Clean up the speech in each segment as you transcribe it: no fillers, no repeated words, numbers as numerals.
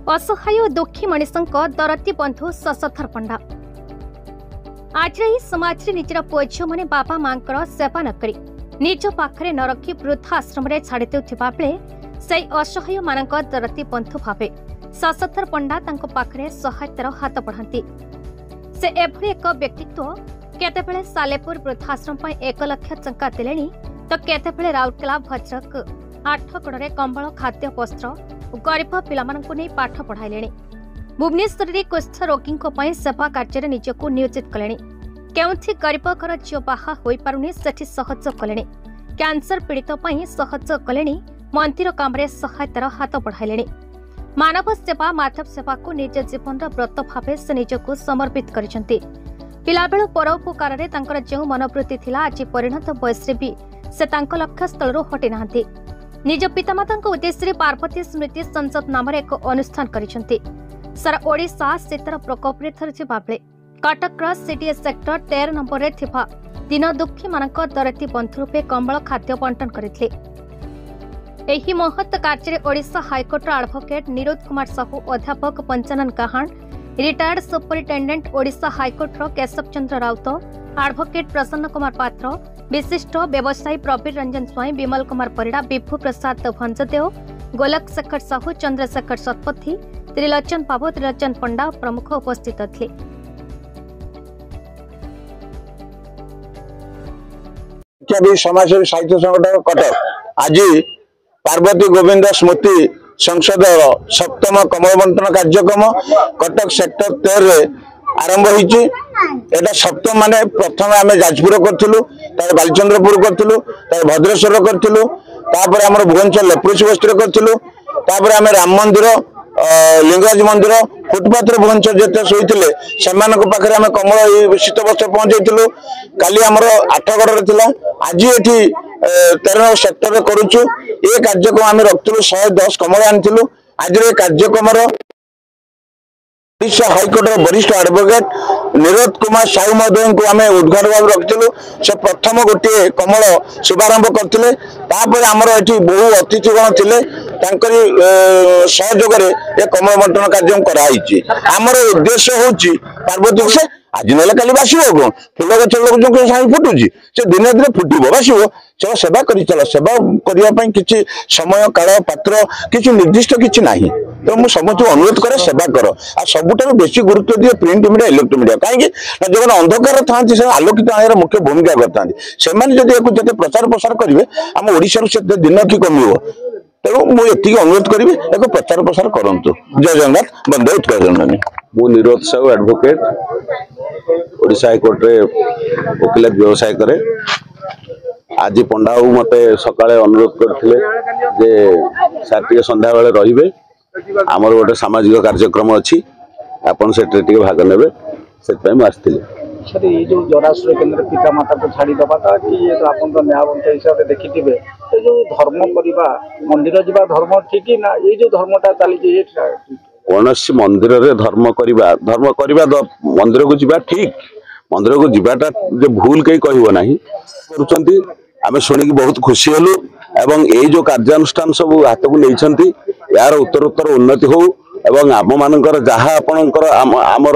असहाय और दुखी मनीषक दरती बंधु शशधर पंडा आज समाज में निजर पुओ झील मैंने बापा माँ सेवा नक निज पाखे न रखी वृद्धाश्रम छाड़ी देउथिबा बेले से असहाय मान दरती बंधु भावे शशधर पंडा पाखे सहायतार हाथ बढ़ाती से एभली एक व्यक्तित्व केतेबेले सालेपुर वृद्धाश्रम 1 लाख टंका देले तो केतेबेले राउरकेला भद्रक 8 गड़े कंबल खाद्य वस्त्र और गरीब पिलामानंकु नहीं पाठ पढ़ाइले। भुवनेश्वर में कुष्ठ रोगी सेवा कार्य निजक नियोजित कले। केउथि गरीब घर झील बाहा हो पारुनी सेठी सहयोग कले। कैंसर पीड़ित सहयोग कले। मंदिर काम सहायतार हाथ बढ़ाइले। मानव सेवा माधव सेवा को निज जीवन व्रत भाव से निजक समर्पित करछन्ति। पिलाबेलु परोपकार में जो मनोवृत्ति थिला आज परिणत बयस भी से लक्ष्य स्थल हटि नाहांती। निज पितामाता उद्देश्य पार्वती स्मृति संसद नाम एक अनुष्ठान करिसेंति। सारा ओडिशा शीतर प्रकोप थरथिबा बेले कटक सीडीएस सेक्टर 13 नंबर थिबा दिन दुखी मानक दरती बंधु रूपे कंबल खाद्य बंटन करथिले। एही महत् कार्य ओडिशा हाईकोर्ट एडवोकेट निरोध कुमार साहू, अध्यापक Panchanan Kahan, retired superintendent Odisha high court Keshav Chandra Rout, advocate Prasanna Kumar पात्र, विशिष्ट व्यवसायी प्रवीर रंजन स्वाई, विमल कुमार परिड़ा, विभु प्रसाद भंजदेव, गोलक शेखर साहू, चंद्रशेखर शतपथी, त्रिलोचन बाबू, त्रिलोचन पंडा प्रमुख उपस्थित थे। समाजसेवी साहित्य संगठन कटक आज पार्वती गोविंद स्मृति संसद 7म कमल बंटन कार्यक्रम कटक सेक्टर 13 आरंभ होइछि। एटा 7 माने प्रथम आमे जाजपुर करथिलु, तार बालचंद्रपुर करथिलु, तार भद्रेश्वर करथिलु, तापर हमर भुवनेश्वर लेप्रुसी बस्ती करथिलु, तापर आमे राम मंदिर, लिंगराज मंदिर, फुटपाथ भुवनेश्वर जेते सोइथिले सेमानक पाखरे आमे कमल शीत वस्त्र पहुंचैथिलु। काली हमर 8 गड़ थिला, आज एठी 13 सेक्टर करूछु। ए कार्यक्रम आमे रखथिलु 110 कमल आनथिलु। आज ए कार्यक्रम ओडिशा हाईकोर्ट वरिष्ठ एडवोकेट निरोध कुमार साहू महोदय को आम उद्घाटन भाव रखिलु। से प्रथम गोटे कमल शुभारंभ करते। आमर ये बहु अतिथिगण थे, सहयोग ये कमल बंटन कार्यक्रम कराई। आमर उद्देश्य हूँ पार्वती से आज ना कल बास कौन फूल गच लोग फुटुची से दिने दिने फुटब बास चलो सेवा कर चल। सेवा करने किसी समय काल पात्र किसी निर्दिष्ट किसी ना। तो मुझे समस्त अनुरोध करे सेवा कर। आ सबुठ बेसी गुरुत्व दिए प्रिंट मीडिया इलेक्ट्रोनिक मीडिया कहीं जो अंधकार था आलोकित आने मुख्य भूमिका करता से प्रचार प्रसार करेंगे आम ओडिशा से दिन की कम। तेणु मुझे अनुरोध करी एक प्रचार प्रसार करूँ। जय जगन्नाथ। बंदे उत्कर्ष। मु निरोध साहू एडवोकेट ओडिशा हाईकोर्ट रे वकिलात व्यवसाय करे। आज पंडा बाबू मते सकाळे अनुरोध करथिले जे सार टिके संध्या बेले रहिबे, आमर गोटे सामाजिक कार्यक्रम अछि, आपन सेटे टिके भाग नेबे, सेट पय म आस्थिले। सर ये जो जराश्रय केंद्र पिता माता को छाड़ी दबाता कि ये तो आपन तो न्यायवंत हिसाब से देखिथिबे ये जो धर्म करिबा मंदिर जिबा धर्म ठीक ना ये जो धर्मटा चली जे कौनसी मंदिर रे धर्म करिबा मंदिर को जीवा ठीक। मंदिर को जीवाटा जो भूल कहीं कहब ना करुँच आम शुणिक बहुत खुशी हलु। एवं ये जो कार्यानुष्ठान सब हाथ को नहीं यार उत्तरोत्तर उन्नति हो एवं आम मानकर जहाँ आपणकर आमर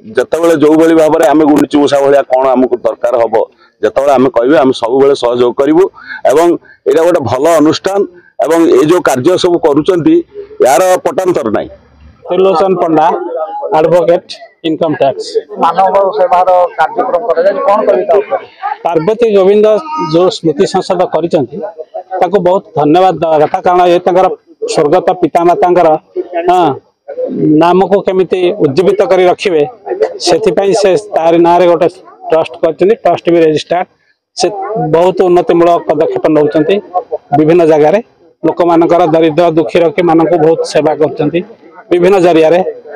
जिते जो भाई भाव में आम गुंडीची मूषा भाया कौन आमको दरकार हम जिते आम कहे आम सब सहयोग करूँ। एवं यहाँ गोटे भल अनुष्ठान एवं ये जो कार्य सब करुँच यार पटान्तर ना। त्रिलोचन पंडा एडवोकेट इनकम टैक्स मानव सेवार कार्यक्रम कौन कर पार्वती गोविंद जो स्मृति संसद कर बहुत धन्यवाद देवा कथा। कारण ये स्वर्गत पितामाता नाम को केमिति उज्जीवित कर रखिए से तार ना गोटे ट्रस्ट कर ट्रस्ट भी रजिस्टर्ड से बहुत उन्नतिमूलक पदक्षेप नौ विभिन्न जगार लोक मानकर दरिद्र दुखी रखी मान बहुत सेवा कर विभिन्न जरिया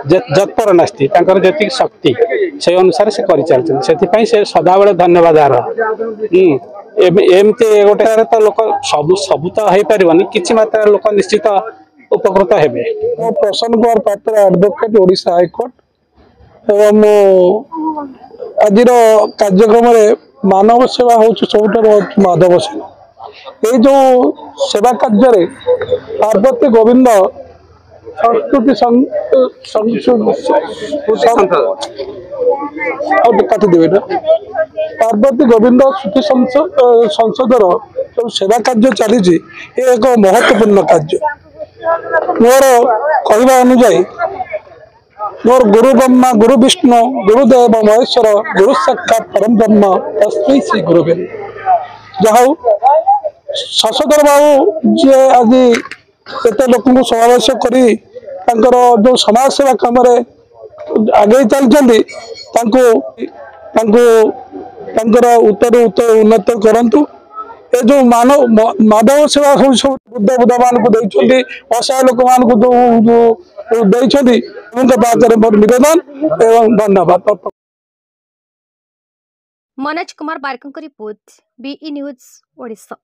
जत्पर नास्ती जी शक्ति से अनुसार से कर सदाबले धन्यवाद। एमती गोटे तो लोक सब तो हो पारनि कि मात्रा लोक निश्चित उपकृत हेबे। प्रसन्न कुमार पात्र एडवोकेट ओडिशा हाईकोर्ट एवं आज कार्यक्रम मानव सेवा हूँ सब माधव सेवा। ये जो सेवा कार्य पार्वती गोविंद काटिदेवे ना पार्वती गोविंद श्रुति संसदर जो सेवा कार्य चली एक महत्वपूर्ण कार्य मोर कहवा अनुजाई मोर गुरु ब्रह्मा गुरु विष्णु गुरुदेव महेश्वर गुरु साक्षात परम ब्रह्म तस्मै श्री गुरुवे जहा शशधर बाबू जी आज एत लोक समावेश कर जो समाज सेवा कम आगे चलते उत्तर उत्तर उन्नत करूँ ए जो माधव सेवा सब बुद्ध बुद्ध मान असहाय लोक मान मोर निवेदन एवं धन्यवाद। मनोज कुमार बारिक रिपोर्ट बीई न्यूज ओडिशा।